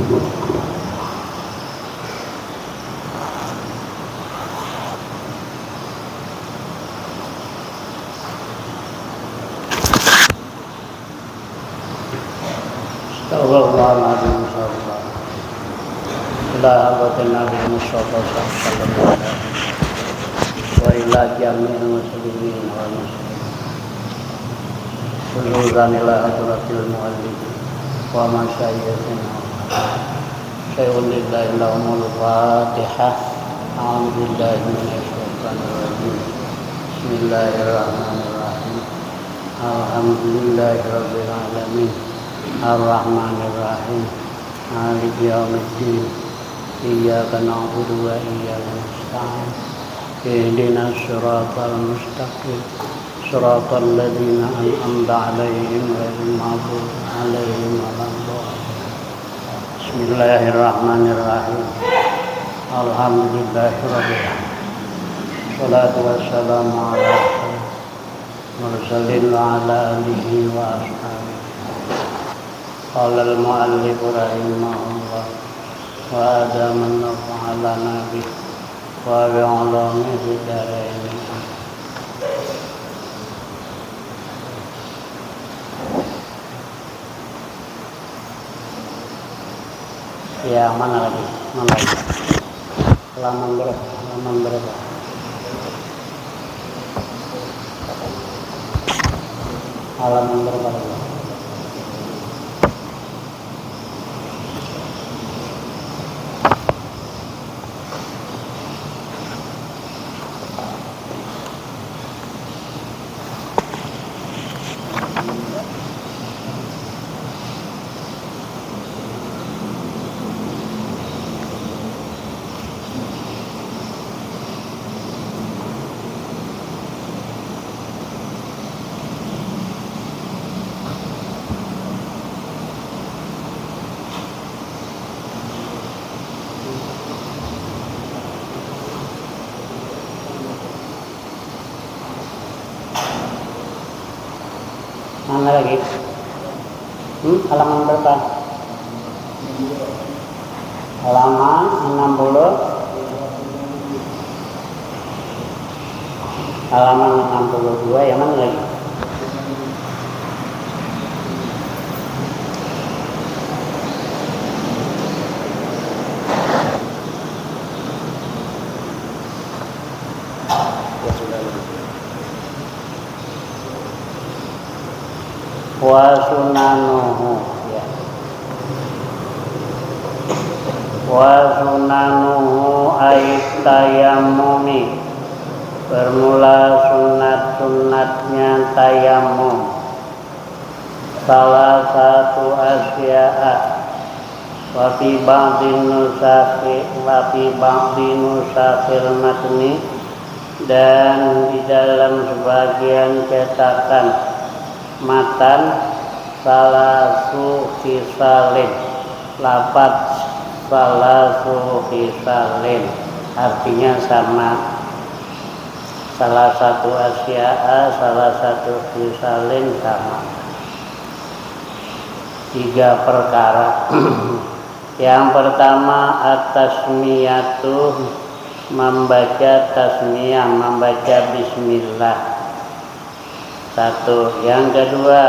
Astagfirullahaladzim. Ila hadratin Nabi Mustafa sallallahu alaihi wasallam wa ila jami'il muslimin wal muslimin. Kuluzan ila hadratil muallif wa masyayyikhina. Syai'un lillahi lahumul fatihah. A'udzu billahi minasy syaithanir rajim. Bismillahirrahmanirrahim. Alhamdulillahi rabbil alamin. Ar-Rahmanir-Rahim. Maliki yaumiddin. Iyyaka na'budu wa iyyaka nasta'in. Ihdinas siratal mustaqim. Siratal ladzina an'amta 'alaihim ghairil maghdubi 'alaihim waladdallin. Bismillahirrahmanirrahim. Alhamdulillahirabbil alamin. Shalatu wassalamu ala mursalin wa ala alihi wa ashabihi. Qala al-mu'allif rahimahullah wa adaman nafa'ala bih wa bi'ulumi fid-dharain. Ya, mana lagi? Mana lagi? Halaman berapa? Halaman berapa? Halaman berapa lagi? Mana lagi? Halaman berapa? Halaman 60. Halaman 62. Yang mana lagi? Wa sunanuhu, ya. Wa sunanuhu ait tayammumi. Bermula sunat-sunatnya tayammum. Salah satu asya'a wa fi ba'dhin nusakhil matni, dan di dalam sebagian cetakan matan salasu khisalin, lafaz salasu khisalin artinya sama. Salah satu asya'a, salah satu khisalin sama. 3 perkara. Yang pertama at-tasmiyatu, membaca tasmiyah, membaca bismillah. 1. Yang kedua,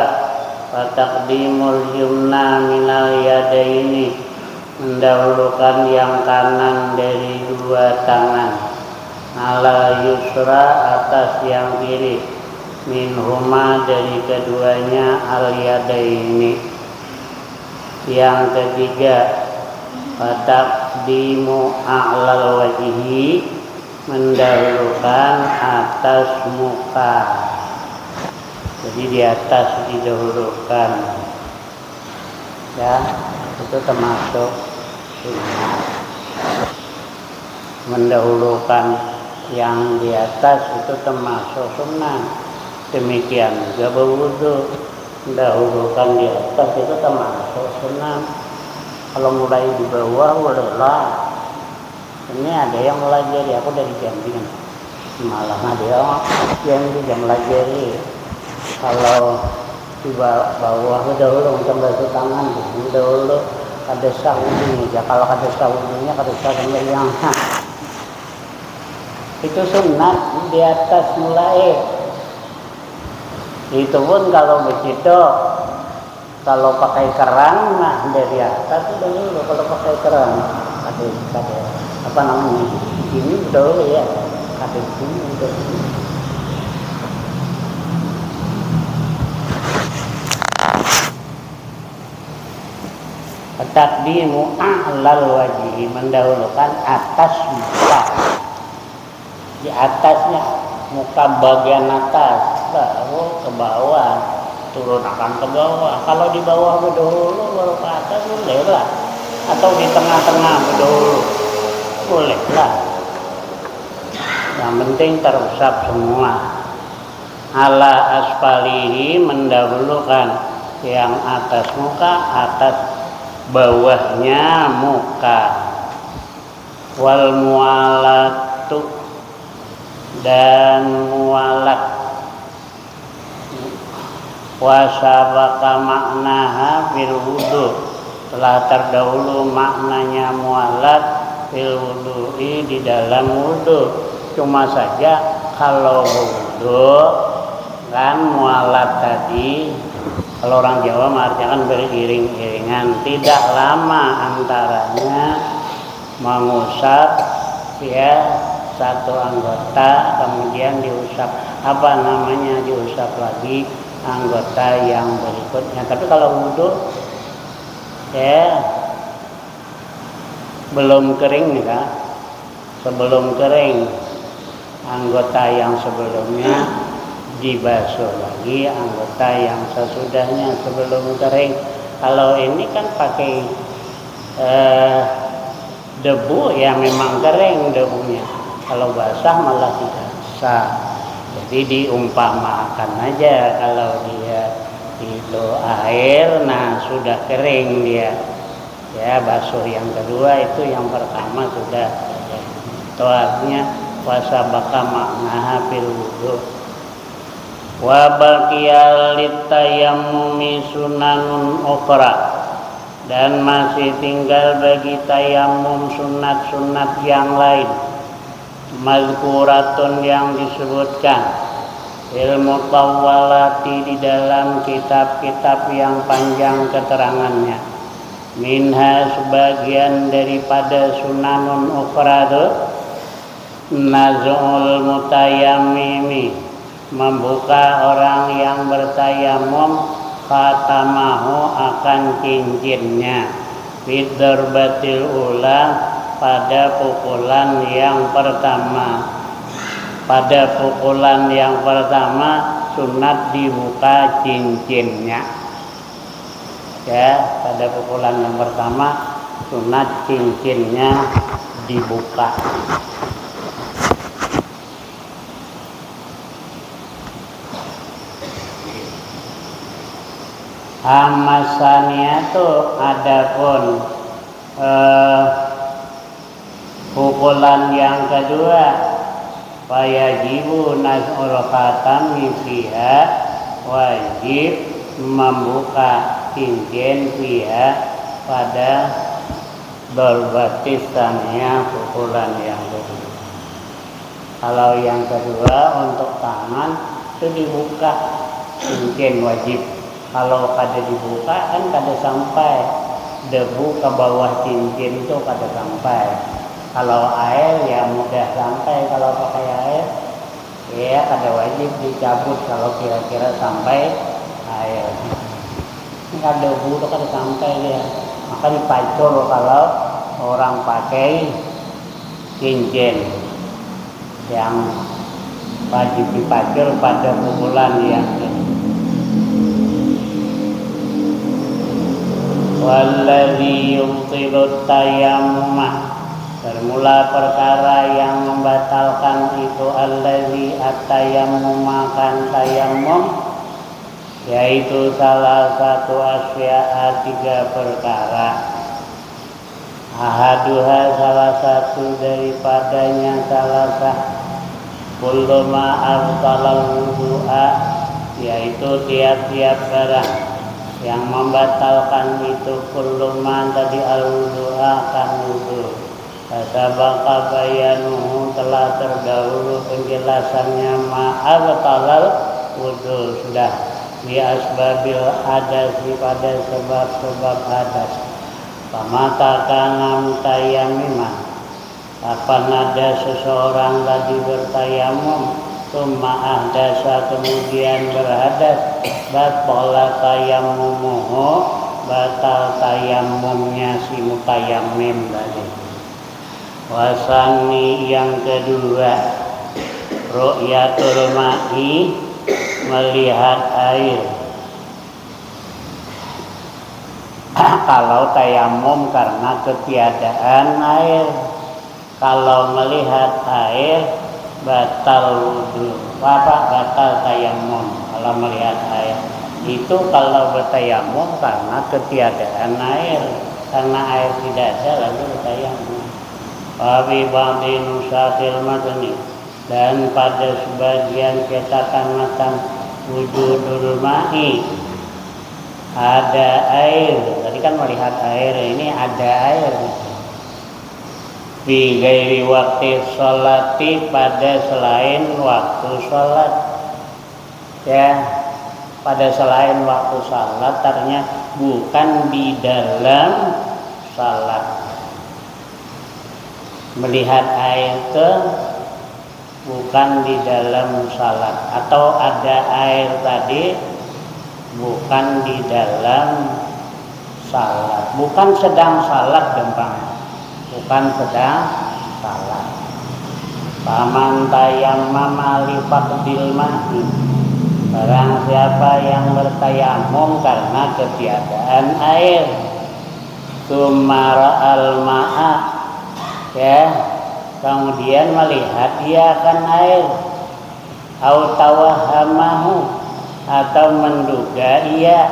taqdimul yumna minal yadaini, mendahulukan yang kanan dari 2 tangan, ala yusra, atas yang kiri, minhuma, dari keduanya, al yadaini. Yang ketiga, taqdimu a'lal wajhi, mendahulukan atas muka. Jadi di atas didahulukan, ya, itu termasuk sunnah. Mendahulukan yang di atas itu termasuk sunnah. Demikian juga berwudu, mendahulukan di atas itu termasuk sunnah. Kalau mulai di bawah bolehlah. Ini ada yang melajari, aku dari Jambi, malah ada yang tidak melajari. Kalau di bawah dahulu macam basuh tangan, dahulu kada saudinya aja. Kalau kada saudinya kada sampai yang itu sunat di atas mulai. Itu pun kalau begitu, kalau pakai kerang nah dari atas itu dulu. Kalau pakai kerang kada apa namanya ini dulu ya, kada sini udah. Taqdimu a'lal wajhi, mendahulukan atas muka. Di atasnya muka bagian atas, baru ke bawah, turun akan ke bawah. Kalau di bawah dahulu baru ke atas boleh lah, atau di tengah-tengah dahulu boleh lah. Yang penting terusap semua. Ala asfalihi, mendahulukan yang atas muka, atas bawahnya muka. Wal mualatu, dan mualat. Wasabaka maknaha fil wudu, telah terdahulu maknanya mualat fil wudu'i, di dalam wudu. Cuma saja kalau wudu kan mualat tadi, kalau orang Jawa mengartikan beriring-iringan, tidak lama antaranya mengusap ya satu anggota, kemudian diusap diusap lagi anggota yang berikutnya. Tapi kalau wudu ya belum kering nih kan, sebelum kering anggota yang sebelumnya dibasuh lagi, anggota yang sesudahnya sebelum kering. Kalau ini kan pakai debu ya memang kering debunya. Kalau basah malah tidak sah. Jadi diumpamakan aja, kalau dia itu air, nah sudah kering dia. Ya basuh yang kedua, itu yang pertama sudah. Itu artinya wasabaka maknaha fil wudu. Wa baqiyal litayammumi sunanun ukhra, dan masih tinggal bagi tayamum sunat-sunat yang lain. Mazkuratun, yang disebutkan ilmu tawalati, di dalam kitab-kitab yang panjang keterangannya. Minha, sebagian daripada sunanun ukhra, naz'ul mutayammimi, membuka orang yang bertayamum khatamahu, akan cincinnya, bidarbatil ula, pada pukulan yang pertama. Pada pukulan yang pertama sunat dibuka cincinnya. Ya, pada pukulan yang pertama sunat cincinnya dibuka. Amasannya tuh adapun pukulan yang kedua, wajibu naz'ul khatami fiha, wajib membuka cincin fiha, pada darbatis tsaniyah, pukulan yang kedua. Kalau yang kedua untuk tangan itu dibuka cincin wajib. Kalau kada dibuka kan kada sampai debu ke bawah cincin, itu kada sampai. Kalau air ya mudah sampai, kalau pakai air ya kada wajib dicabut kalau kira-kira sampai air. Ini debu itu kada sampai dia, maka dipacul kalau orang pakai cincin. Yang wajib dipacul pada pukulan yang walladzi yubtilut tayammum, bermula perkara yang membatalkan itu allazi at-tayammum, makan tayammum, yaitu salah satu asya'a, 3 perkara. Ahaduha, salah satu daripadanya, salasah kullu ma abtalal wudu'a, yaitu tiap-tiap barang Yang membatalkan itu kulluman tadi al-wudu'a kan wudu. Sabaka bayanuhu telah terdahulu penjelasannya ma'abtalal wudu sudah bi asbabil hadasi pada sebab-sebab hadas. Pamata kana mutayammima. Kapan ada seseorang tadi bertayamum, summa ahdasa kemudian berhadas, batala tayammumuhu, batal tayamumnya si mutayammim tadi. Wasani yang kedua, ru'yatul ma'i, melihat air. Kalau tayamum karena ketiadaan air, kalau melihat air batal wudu, batal tayamum. Kalau melihat air itu kalau bertayamum karena ketiadaan air, karena air tidak ada lalu bertayamum. Wabi ba'di nusatil matni, dan pada sebagian cetakan matan wujudul ma'i, ada air. Tadi kan melihat air, ini ada air. Fi ghairi waktu sholati, pada selain waktu sholat. Ya, pada selain waktu sholat, ternyata bukan di dalam sholat. Melihat air itu bukan di dalam sholat, atau ada air tadi bukan di dalam salat, bukan sedang salat gampang, bukan sedang salat. Paman tayammama li faqdil ma'i, barang siapa yang bertayamum karena ketiadaan air, summa ra'al ma'a, ya, kemudian melihat dia akan air, au tawahhamahu, atau menduga ia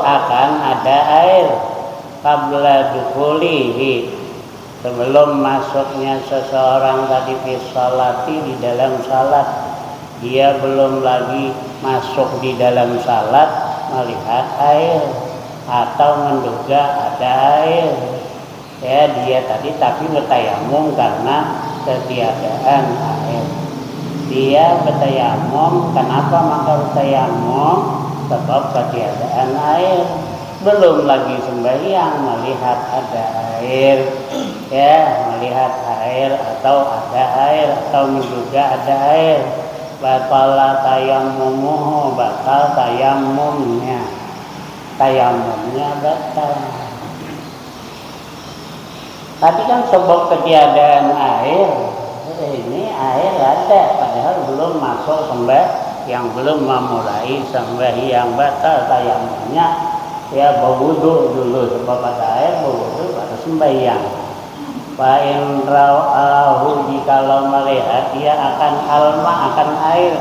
akan ada air, qabla dukhulihi, sebelum masuknya seseorang tadi fi sholati, di dalam salat. Dia belum lagi masuk di dalam salat melihat air atau menduga ada air, ya, dia tadi tapi bertayamum karena ketiadaan air. Dia bertayamum, kenapa maka bertayamum? Sebab ketiadaan air, belum lagi sembahyang melihat ada air, ya, melihat air atau ada air atau menduga ada air, batala tayammumuhu, batal tayamumnya, tayamumnya batal. Tadi kan sebab ketiadaan air, ini air ada, padahal belum masuk yang belum memulai sembahyang, batal tayamumnya, ya, berwudu dulu, sebab ada air berwudu baru sembahyang. Fa in ra'ahu, jikalau melihat dia akan akan air,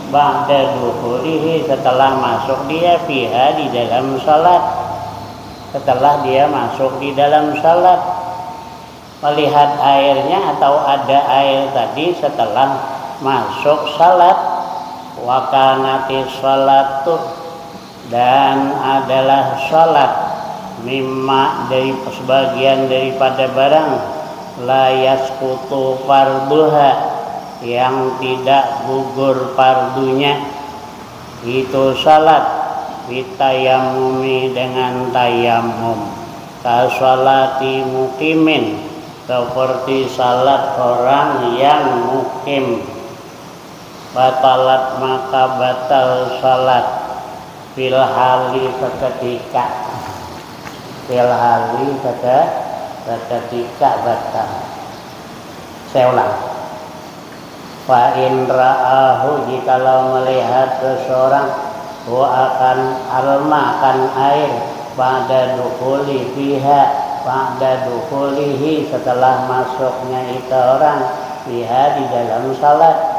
ba'da dukhulihi, setelah masuk dia fiha, di dalam salat, setelah dia masuk di dalam salat, melihat airnya atau ada air tadi setelah masuk salat. Wa kanatis sholatu, dan adalah salat, mimma, dari sebagian daripada barang, la yasqutu farduha, yang tidak gugur fardunya, itu salat, bitayamumi, dengan tayamum, ka sholati muqimin, seperti salat orang yang mukim. Batalat, maka batal salat, fil hali, seketika, fil hali, seketika batal. Saya ulang. Fa in ra'ahu, jikalau melihat seseorang, akan alma, akan air, ba'da dukhuli fiha, ba'da dukhulihi, setelah masuknya itu orang fiha, di dalam salat.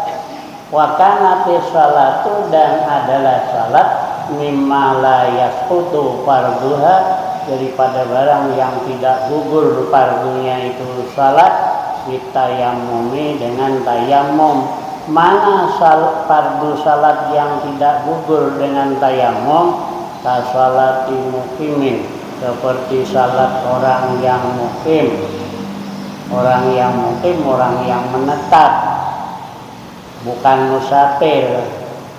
Wa kanati sholatu, dan adalah salat, mimma la yasqutu farduha, daripada barang yang tidak gugur fardunya itu salat, bitayamumi, dengan tayamum, mana fardu salat yang tidak gugur dengan tayamum, kasolati mukimin, seperti salat orang yang mukim. Orang yang mukim, orang yang menetap, bukan musafir.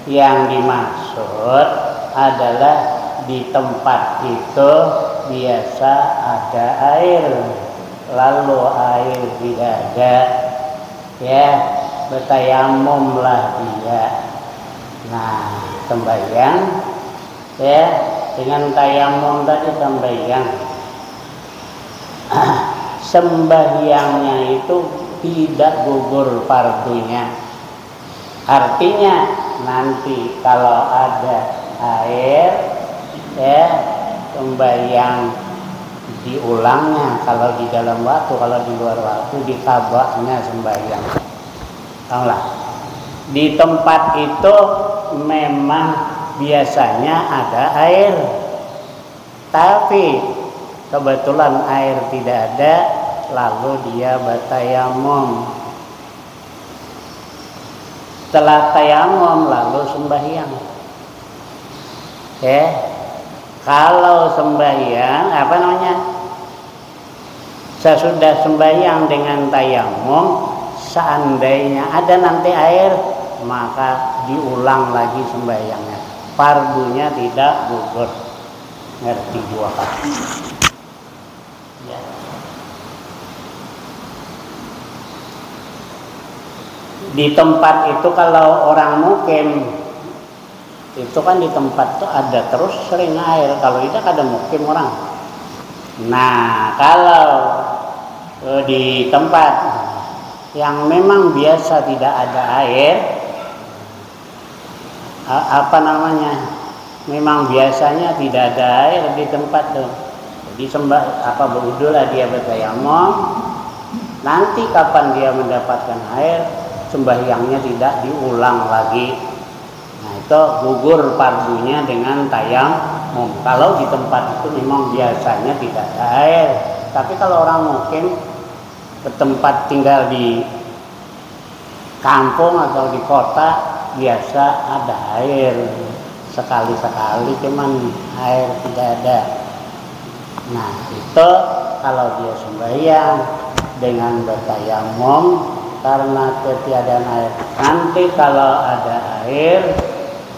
Yang dimaksud adalah di tempat itu biasa ada air, lalu air tidak ada, ya bertayamumlah dia. Nah, sembahyang ya dengan tayamum tadi sembahyang. Sembahyangnya itu tidak gugur fardunya. Artinya nanti kalau ada air ya sembahyang diulangnya, kalau di dalam waktu, kalau di luar waktu dikabahnya sembahyang. Tahulah, di tempat itu memang biasanya ada air, tapi kebetulan air tidak ada, lalu dia bertayamum. Setelah tayamum lalu sembahyang. Kalau sembahyang sesudah sembahyang dengan tayamum, seandainya ada nanti air, maka diulang lagi sembahyangnya. Fardunya tidak gugur. Ngerti dua kali. Ya. Di tempat itu kalau orang mukim itu kan di tempat itu ada terus sering air, kalau tidak ada mukim orang. Nah, kalau di tempat yang memang biasa tidak ada air, memang biasanya tidak ada air di tempat itu, jadi berwudulah dia bertayamum. Nanti kapan dia mendapatkan air, sembahyangnya tidak diulang lagi. Nah, itu gugur fardunya dengan tayamum. Kalau di tempat itu memang biasanya tidak ada air. Tapi kalau orang mukim ke tempat tinggal di kampung atau di kota, biasa ada air. Sekali-sekali cuman air tidak ada. Nah, itu kalau dia sembahyang dengan bertayamum karena ketiadaan air. Nanti kalau ada air,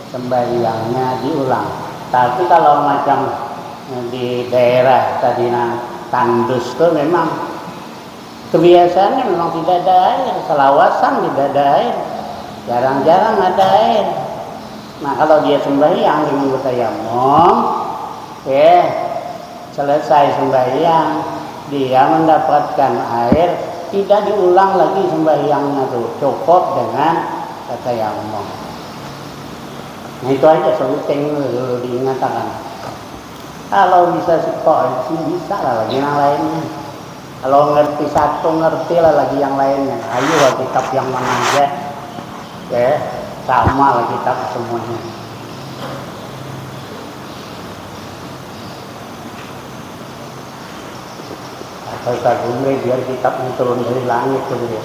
sembahyangnya diulang. Tapi kalau macam di daerah tadi tandus itu memang kebiasaannya memang tidak ada air, selawasan tidak ada air, jarang-jarang ada air. Nah, kalau dia sembahyang dengan bertayamum, selesai sembahyang dia mendapatkan air, tidak diulang lagi sembahyangnya tuh, cukup dengan tayamum. Nah, itu aja penting dulu diingatkan. Kalau bisa kok bisa lah lagi yang lainnya. Kalau ngerti satu ngerti lah lagi yang lainnya. Ayo kitab yang mana aja, sama lah kitab semuanya. Atau sagumre biar kitabnya turun dari langit tuh dia.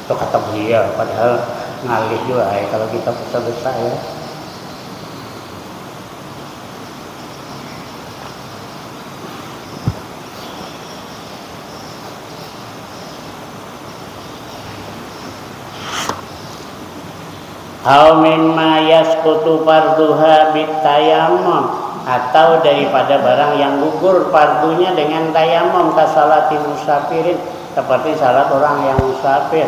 Itu kata beliau, padahal ngalih juga kalau kita besar-besar ya. Au mimma yasqutu farduha bitayamum, atau daripada barang yang gugur fardunya dengan tayamum, kasalati musafirin, seperti salat orang yang musafir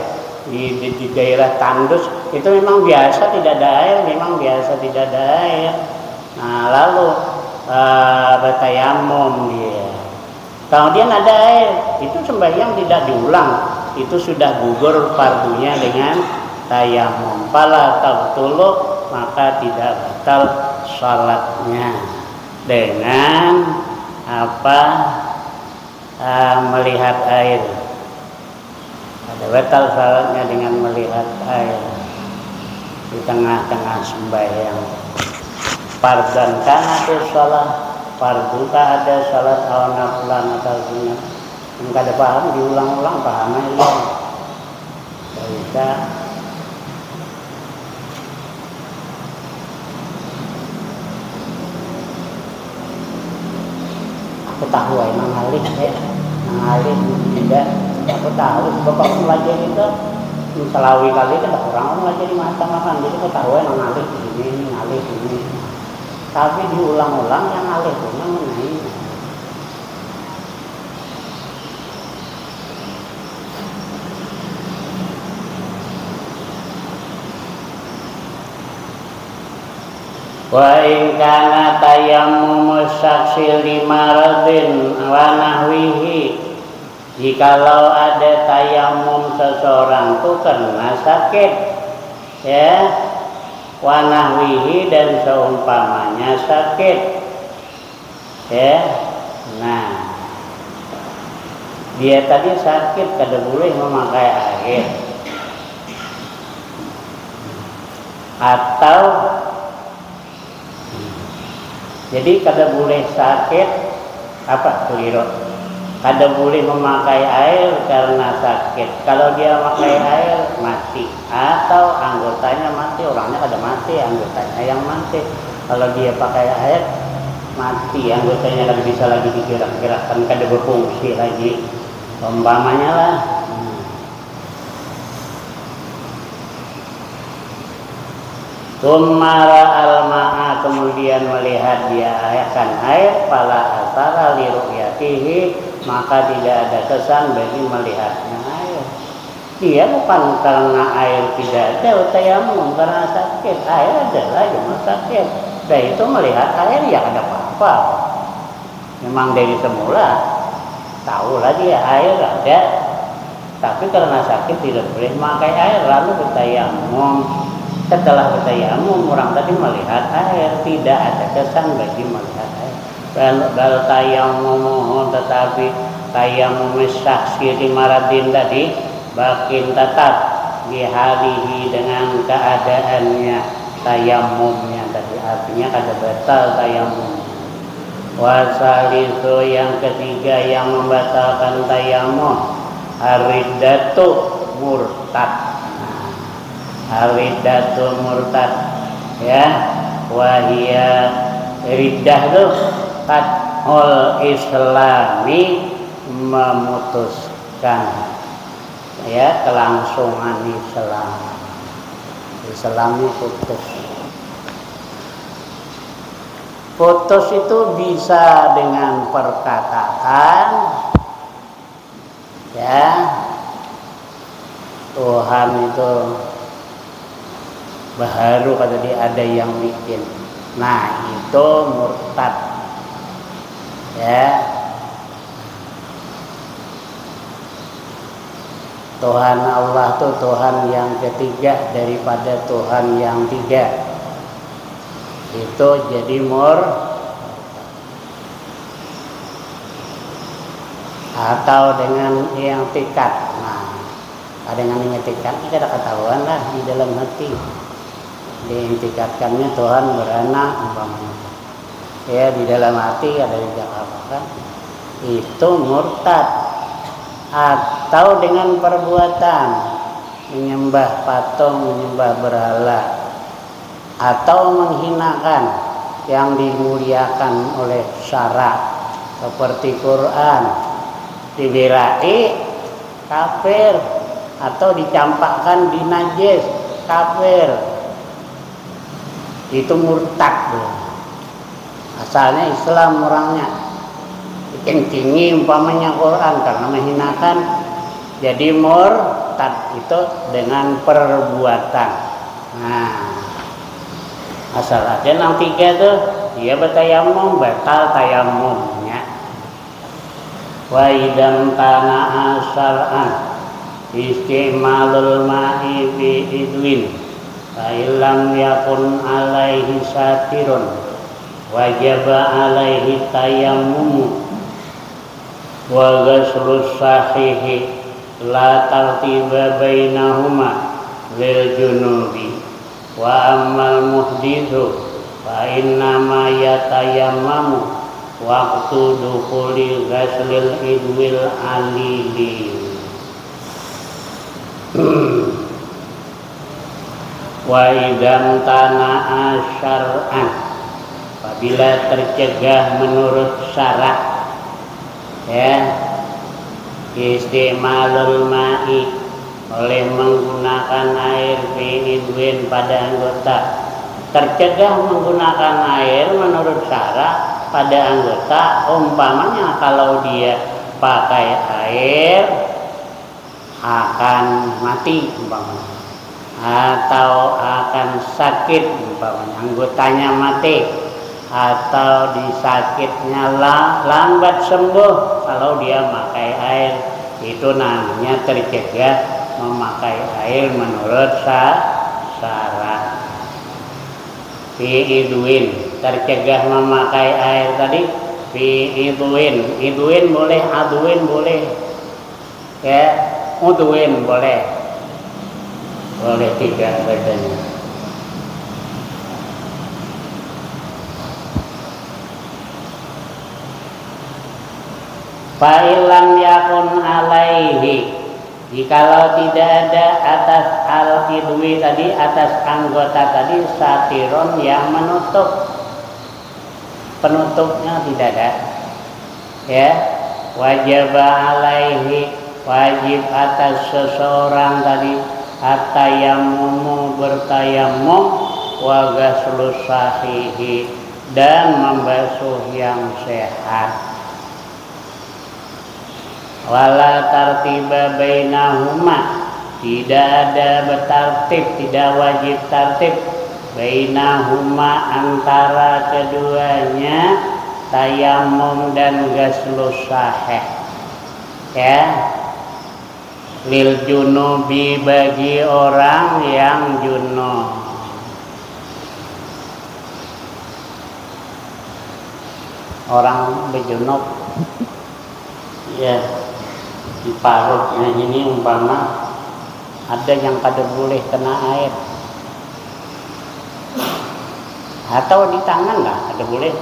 di daerah tandus itu memang biasa tidak ada air, memang biasa tidak ada air. Nah, lalu bertayamum dia. Kemudian ada air, itu sembahyang tidak diulang, itu sudah gugur fardunya dengan tayamum. Fala tabtulu, maka tidak batal salatnya dengan melihat air. Ada batal salatnya dengan melihat air di tengah-tengah sembahyang. Fardhan kana tu salat, fardu ka ada salat aw nafilan atau sunat. Enggak ada paham diulang-ulang pahamnya ya. Bisa ketahuan mengalir ya, mengalir tidak. Aku tahu bapak pelajari itu selawi kali kan orang pelajari matang-matang, jadi ketahuan mengalir ini, mengalir ini. Tapi diulang-ulang yang ngalir punya mengenai. Wa in kana tayammum saksi limaradin wa nahwihi, jikalau ada tayamum seseorang itu karena sakit ya, wa nahwihi dan seumpamanya sakit ya. Nah, dia tadi sakit kada boleh memakai air, atau jadi kada boleh sakit apa keliru, kada boleh memakai air karena sakit. Kalau dia memakai air mati, atau anggotanya mati, orangnya kada mati, anggotanya yang mati. Kalau dia pakai air mati, anggotanya lagi bisa lagi digerak-gerakkan, kada berfungsi lagi, umpamanya lah. Tumara al-ma'a, kemudian melihat dia akan air, fala asara li ru'yatihi, maka tidak ada kesan bagi melihatnya air. Dia bukan karena air tidak ada tayamum, karena sakit. Air adalah cuma sakit. Dan itu melihat air ya ada apa-apa. Memang dari semula tahulah dia air ada, tapi karena sakit tidak boleh memakai air, lalu bertayamum. Setelah bertayamum orang tadi melihat air, tidak ada kesan bagi melihat air. Bal tayamum, tetapi tayamum saksi limaradin tadi bakin tetap dihalihi dengan keadaannya tayamumnya tadi, artinya kada batal tayamum. Wasalisu, yang ketiga yang membatalkan tayamum, ariddatu murtad. Ariddatu murtad ya, wahia riddah itu qatul islami, memutuskan ya kelangsungan Islamnya putus itu bisa dengan perkataan ya, Tuhan itu baru kata dia ada yang bikin. Nah, itu murtad ya. Tuhan Allah itu Tuhan yang ketiga daripada Tuhan yang tiga. Itu jadi atau dengan yang tikat. Nah, dengan yang tikat ini kada ketahuan lah di dalam hati. Diintikatkannya Tuhan beranak umpamanya ya, di dalam hati ada di Jakarta, itu murtad. Atau dengan perbuatan menyembah patung, menyembah berhala, atau menghinakan yang dimuliakan oleh syara seperti Quran, dibirai kafir, atau dicampakkan di najis kafir, itu murtad. Asalnya Islam orangnya, kencingin umpamanya Quran karena menghinakan, jadi murtad itu dengan perbuatan. Nah, asal aja yang tiga tuh dia bertayamum, batal tayamumnya. Wa idam tana'a syar'an istimalul ma'i fi idwin fa illam yakun alaihi satirun wajaba alaihi tayammum wa ghaslus sahihi la tartiba bainahuma lil junubi wa ammal muhdithu fa innama yatayammamu waqtu dukhuli ghaslil idwil alili. Wa idam tana'a syar'an, apabila tercegah menurut syarak ya. Istimalul ma'i, oleh menggunakan air fi idwin pada anggota. Tercegah menggunakan air menurut syara pada anggota, umpamanya kalau dia pakai air akan mati umpamanya, atau akan sakit umpamanya, anggotanya mati, atau disakitnya lambat sembuh kalau dia pakai air, itu namanya tercegah memakai air menurut syarat. Fi idwin, tercegah memakai air tadi fi idwin. Idwin boleh, adwin boleh, ya, udwin boleh, boleh tiga bedanya. Fa'ilam yakun alaihi, jikalau tidak ada atas al-idwi tadi, atas anggota tadi, satiron yang menutup, penutupnya tidak ada, ya. Wajib alaihi, wajib atas seseorang tadi at-tayammumu, bertayamum, wa ghaslus sahihi, dan membasuh yang sehat. Wala tartiba bainahuma, tidak ada bertartib, tidak wajib tartib bainahuma, antara keduanya, tayamum dan ghaslus sahih, ya. Lil junubi, bagi orang yang junub. Orang berjunub, ya, di parutnya ini umpama ada yang kada boleh kena air, atau di tangan lah kada boleh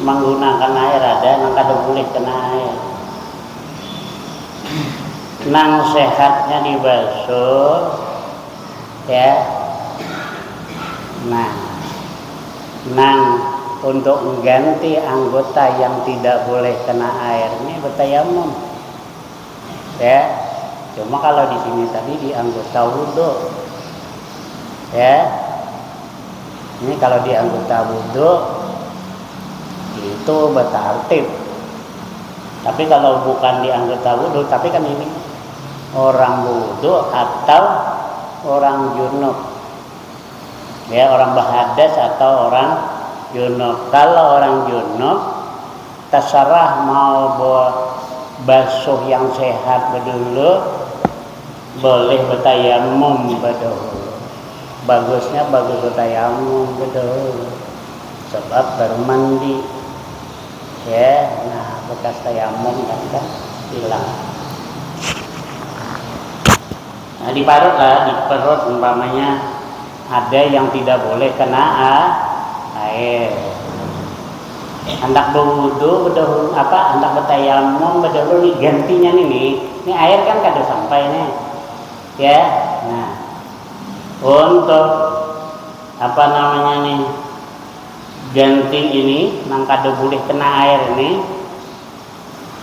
menggunakan air, ada yang kada boleh kena air. Nang sehatnya dibasuh, ya. Nah, nang untuk mengganti anggota yang tidak boleh kena air ini bertayamum, ya. Cuma kalau di sini tadi di anggota wudu, ya. Ini kalau di anggota wudu itu bertartib. Tapi kalau bukan di anggota wudu, tapi kan ini orang wudu atau orang junub, ya, orang berhadas atau orang junub. Kalau orang junub terserah mau basuh yang sehat dulu, boleh bertayamum dulu. Bagusnya bagus bertayamum dulu, sebab baru mandi, ya. Nah, bekas tayamum kan hilang. Nah, diparut lah, di perut umpamanya ada yang tidak boleh kena air. Hendak berwudu berdahulu, hendak bertayamum berdahulu nih, gantinya nih. Ini air kan kada sampai nih, ya. Nah, untuk nih ganti ini nang kada boleh kena air ini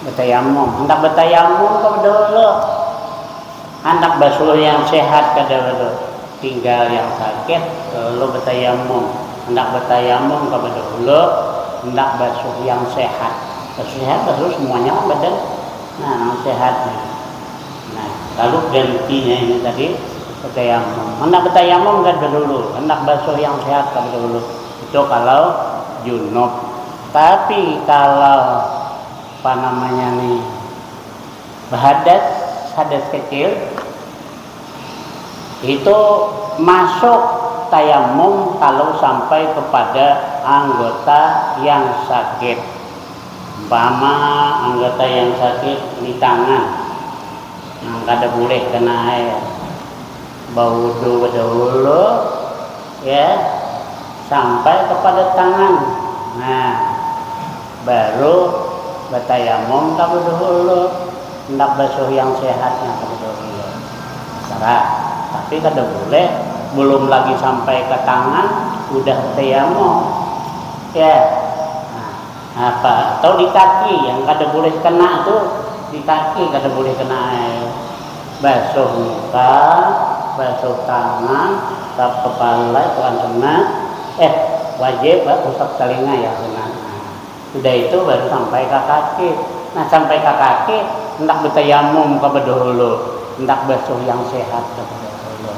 bertayamum. Hendak bertayamum kok berdahulu, hendak basuh yang sehat kada berdahulu, tinggal yang sakit lalu bertayamum. Hendak bertayamum kok berdahulu, hendak basuh yang sehat. Basuh sehat basuh semuanya badan. Nah, yang sehatnya. Nah, lalu gantinya ini tadi bertayamum. Hendak bertayamum kan dulu, hendak basuh yang sehat kan dulu. Itu kalau junub. Tapi kalau berhadas, hadas kecil, itu masuk tayamum kalau sampai kepada anggota yang sakit. Umpama anggota yang sakit di tangan, yang kada boleh kena air, berwudu dahulu, ya, sampai kepada tangan. Nah, baru bertayamum dahulu, hendak basuh yang sehatnya dahulu. Salah. Tapi kada boleh belum lagi sampai ke tangan udah tayamum, ya. Nah, apa atau di kaki yang kada boleh kena tuh, di kaki kada boleh kena air. Basuh muka, basuh tangan, usap kepala itu kan sunat. Wajib usap telinga ya sunat. Sudah itu baru sampai ke kaki. Nah sampai ke kaki hendak bertayamum kepada hulu, hendak basuh yang sehat kepada hulu.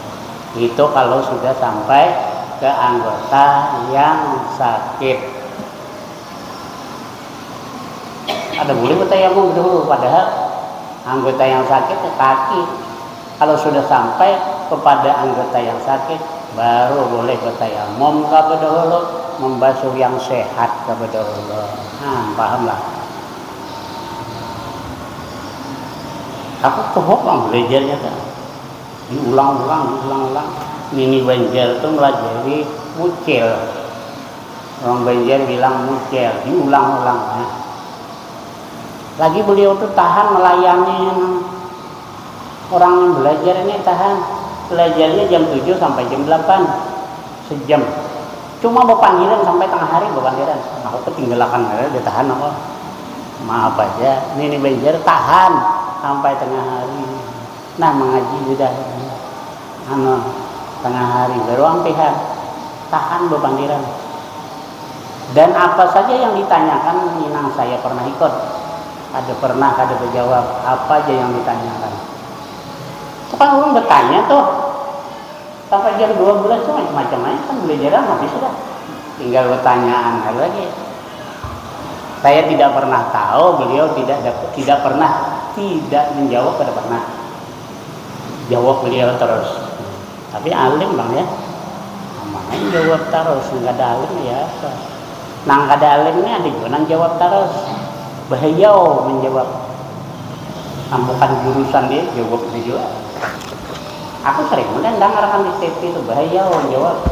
Itu kalau sudah sampai ke anggota yang sakit. Ada boleh bertayamum dulu, padahal anggota yang sakit ke kaki. Kalau sudah sampai kepada anggota yang sakit, baru boleh bertayamum kepada hulu, membasuh yang sehat kepada hulu. Nah, pahamlah. Aku kehopang belajarnya kan. Diulang-ulang. Ini Banjar itu melajari mucil. Orang Banjar bilang mucil, diulang-ulang. Ya. Lagi beliau tuh tahan melayani orang yang belajar ini, tahan belajarnya jam 7 sampai jam 8 sejam. Cuma berpanggilan sampai tengah hari berpanggilan. Aku ketinggalan dia tahan apa? Maaf aja. Ini Banjar tahan sampai tengah hari. Nah mengaji sudah tengah hari baru ampihan tahan berpanggilan. Dan apa saja yang ditanyakan Minang saya pernah ikut. Ada berjawab apa aja yang ditanyakan. Itu kan orang bertanya tuh sampai jam 12 tuh macam-macam aja kan belajar habis sudah. Tinggal pertanyaan lagi. Saya tidak pernah tahu, beliau tidak pernah tidak menjawab, pada pernah jawab beliau terus. Tapi alim bang ya, makanya jawab terus, nggak ada alim ya. Nang nggak ada alimnya ada juga nang jawab terus. Bahayau menjawab, bukan jurusan dia jawab dia juga. Aku sering mendengarkan di TV itu bahayau menjawab,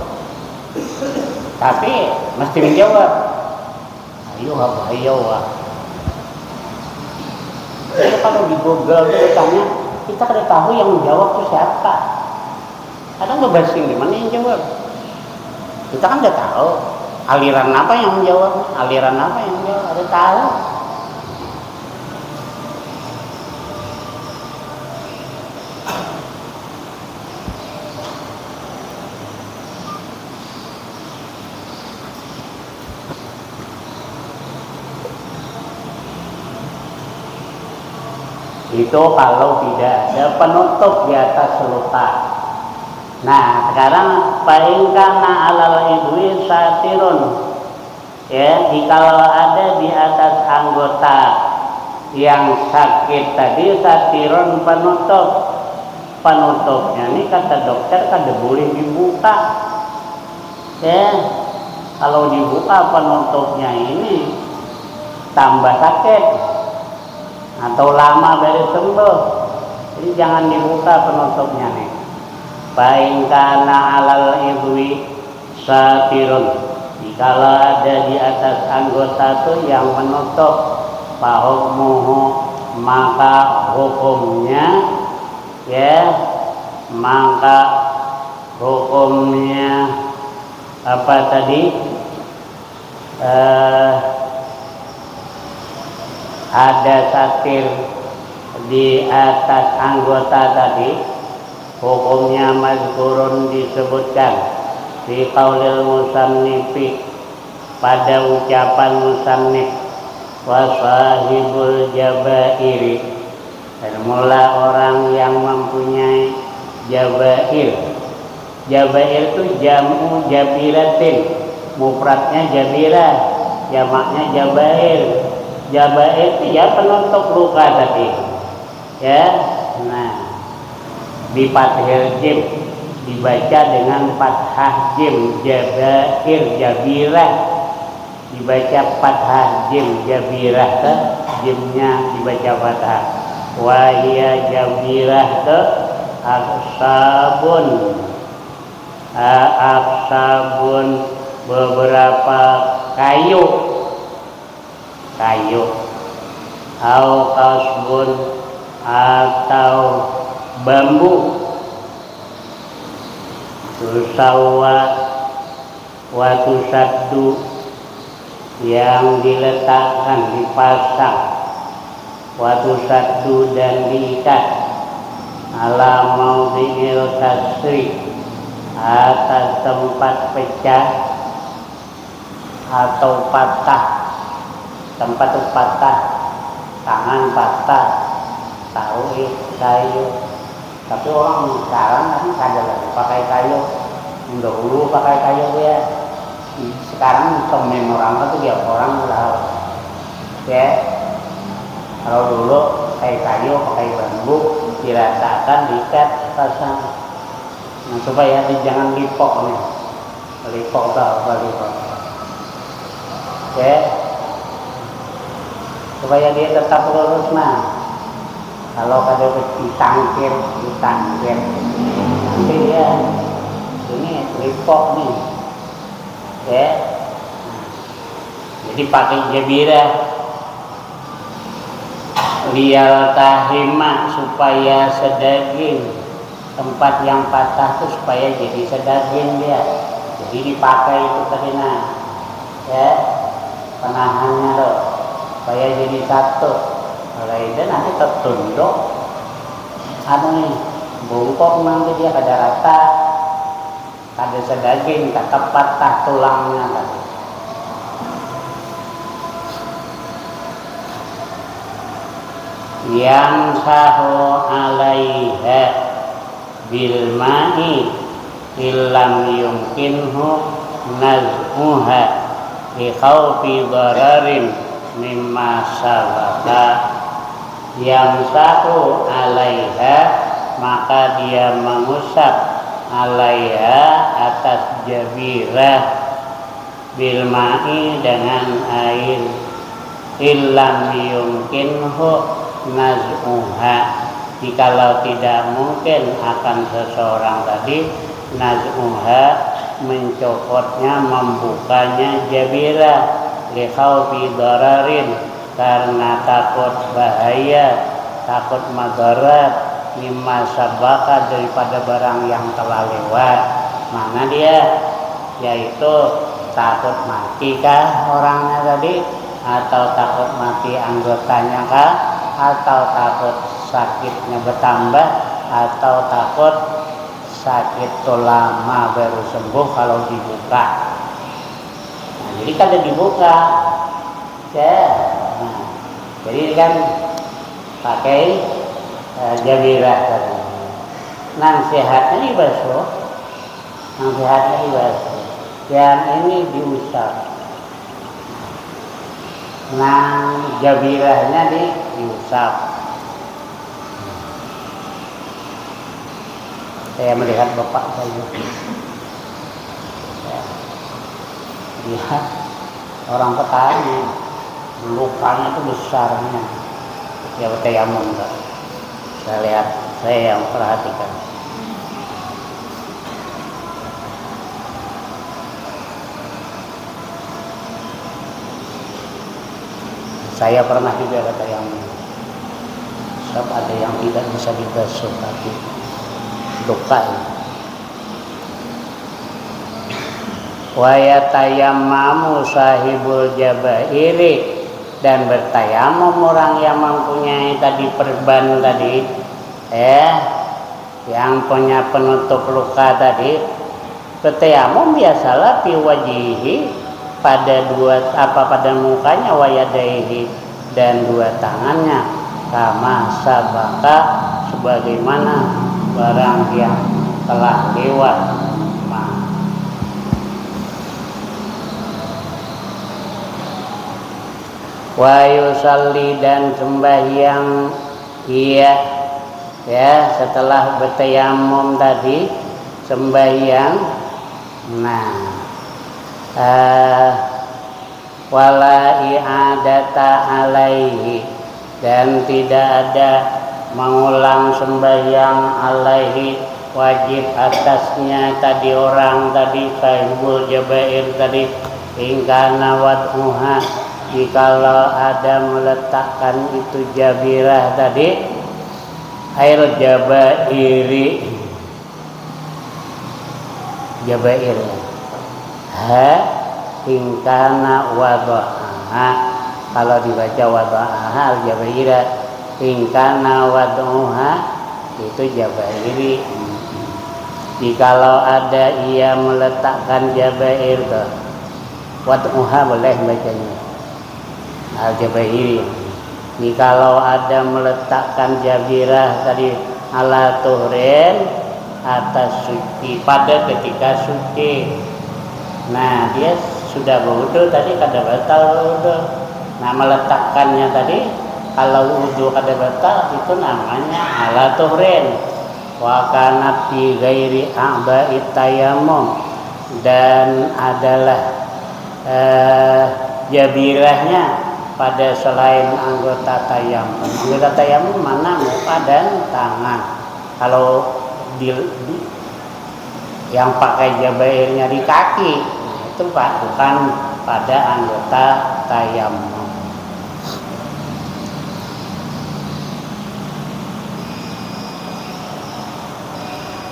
tapi mesti menjawab. Ayo bahayau Jadi kalau di Google itu tanya, kita kada tahu yang menjawab itu siapa. Ada nggak basing di mana yang jawab? Kita kan udah tahu aliran apa yang menjawab, ada tahu. Itu kalau tidak ada penutup di atas luka. Nah sekarang paingkana alal idwi satirun, ya jikalau ada di atas anggota yang sakit tadi satirun penutupnya ini kata dokter kada boleh dibuka, ya kalau dibuka penutupnya ini tambah sakit atau lama baru sembuh. Jadi jangan dibuka penutupnya nih. Paingkana alal idwi satirun, jikalau ada di atas anggota itu yang menutup, fahukmuhu maka hukumnya, ya maka hukumnya apa tadi? Ada satir di atas anggota tadi, hukumnya mazkurun disebutkan di qaulil musannifi, pada ucapan musannif, wa sahibul jabairi, dan mula orang yang mempunyai jabair. Jabair itu jamu jabiratin, mufradnya jabirah, jamaknya jabair. Jabair itu ya penutup luka tadi, ya. Nah, di fathil jim dibaca dengan fathah jim, jabair jabirah dibaca fathah jim, jabirah ke jimnya dibaca fathah. Wahia jabirah ke aksabun beberapa kayu au kasbun atau bambu, tusawa wa tusaddu yang diletakkan, dipasang, watu satu dan diikat ala maudhi'il kasri, atas tempat pecah atau patah. Tempat itu patah, tangan patah, tahu kayu. Tapi orang sekarang kan ada lagi pakai kayu. Dulu pakai kayu dia. Sekarang orang itu dia orang lah. Ya. Kalau dulu pakai kayu, pakai bambu, diratakan, diikat, pasang. Nah, supaya jangan lipok nih. Lipok tau apa lipok? Ya. Supaya dia tetap lurus. Nah, kalau kada ditangkir, nanti dia ini lipok nih. Ya. Jadi pakai jabirah lial tahima, supaya sedaging tempat yang patah itu supaya jadi sedaging dia. Jadi dipakai itu tadi ya penahannya loh, supaya jadi satu. Kalau itu nanti tertunduk, nih bungkuk nanti dia kada rata, kada sedaging, kata patah tulangnya tadi. Yang sahu alaiha bil ma'i illam yumkinhu naz'uha li khawfi dararin mimma sabaka. Yang sahu alaiha, maka dia mengusap alaiha, atas jabirah, bil ma'i, dengan air, illam yumkinhu naz'uha, jikalau tidak mungkin akan seseorang tadi naz'uha, mencopotnya, membukanya jabirah, li khawfi dararin, karena takut bahaya, takut madarat, mimma sabaka, daripada barang yang telah lewat. Mana dia? Yaitu takut mati kah orangnya tadi, atau takut mati anggotanya kah, atau takut sakitnya bertambah, atau takut sakit itu lama baru sembuh kalau dibuka. Nah, jadi kada dibuka ya. Nah, jadi kan pakai jabirah tadi. Nasihatnya dibasuh, yang ini diusap. Nah, jabirahnya diusap. Saya melihat bapak saya. Lihat orang petani, lukanya itu besarnya. Ya tayamum enggak. Saya lihat, saya yang perhatikan. Saya pernah juga kata yang sebab ada yang tidak bisa dibasuh tapi luka. Wa yatayammamu sahibul jabairi, dan bertayamum orang yang mempunyai tadi perban tadi, yang punya penutup luka tadi, bertayamum biasalah fi wajihi, pada pada mukanya, wa yadaihi, dan dua tangannya, kama sabaka, sebagaimana barang yang telah lewat. Wa yusalli, dan sembahyang ya setelah bertayamum tadi sembahyang. Nah, wala i'adata alaihi, dan tidak ada mengulang sembahyang alaihi, wajib atasnya tadi orang tadi sahibul jabair tadi, ingkana wad'uha, jikalau ada meletakkan itu jabirah tadi, air jabairi, jabair ingkana wada'aha, kalau dibaca wada'aha al-jabairah, ingkana wada'uha itu jabairi. Jikalau ada ia meletakkan jabair tuh, wada'uha boleh bacanya al-jabairi. Jikalau ada meletakkan jabirah tadi ala tuhrin atas suci pada ketika suci. Nah dia sudah berwudu tadi kada batal wudu. Nah meletakkannya tadi kalau wudu kada batal itu namanya ala tuhrin. Wa kanat fi ghairi a'dha'i tayammum, dan adalah jabirahnya pada selain anggota tayamum. Anggota tayamum mana? Muka dan tangan. Kalau yang pakai jabairnya di kaki, itu bukan pada anggota tayamum.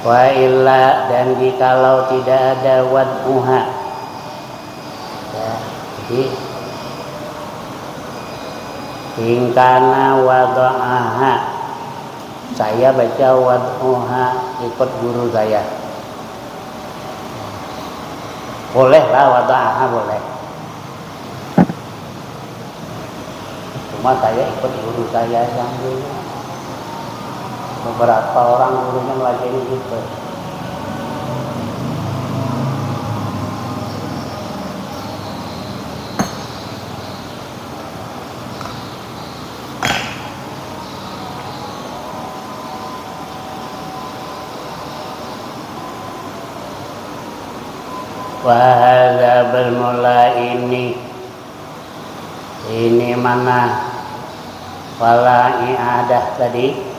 Wa illa, dan jikalau tidak ada wad'uha, ya, jadi ingkana wada'aha, saya baca wad'uha ikut guru saya. Bolehlah wada'aha boleh. Cuma saya ikut guru saya yang dulu. Beberapa orang gurunya melajari gitu. Wahada bermula ini mana wala i'adah tadi,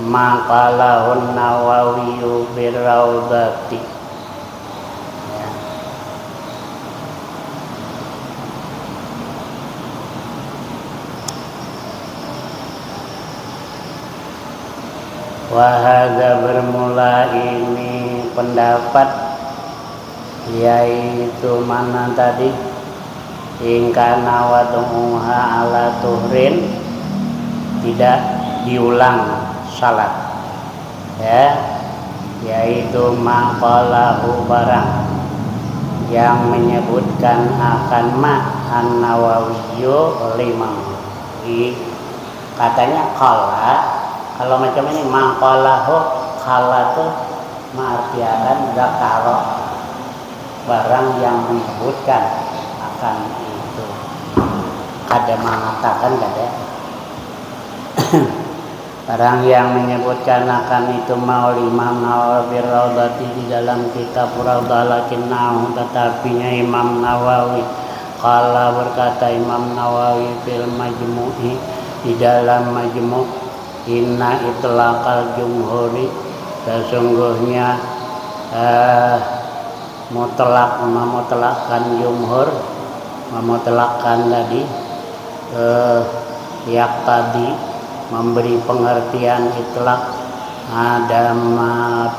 maqalahun Nawawiyu birraudati, ya. Wahada bermula ini pendapat, yaitu mana tadi, ingkana wad'uha ala tuhrin, tidak diulang salat, ya, yaitu maqalahu barang yang menyebutkan akan an-Nawawiyyu oleh Imam Nawawi. Katanya qala, kalau macam ini maqalahu, qala itu mengartikan zakaro, barang yang menyebutkan akan itu. Kada mengatakan kada. Barang yang menyebutkan akan itu maul Imam Nawawi Raudhati di dalam kitab Raudhah, lakinnahu, tetapinya Imam Nawawi qala, berkata Imam Nawawi fil majmu'i, di dalam majmu', inna itlaqal jumhuri, sesungguhnya mutlak, memutlakkan jumhur, memutlakkan tadi yak tadi memberi pengertian itlak ada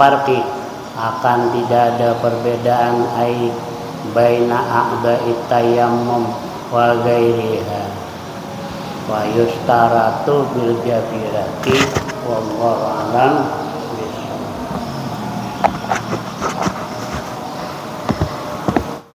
farqi, akan tidak ada perbedaan ai baina a'dha'i tayammum wa ghairiha wa yustaratu bil jabirati wallahu a'lam.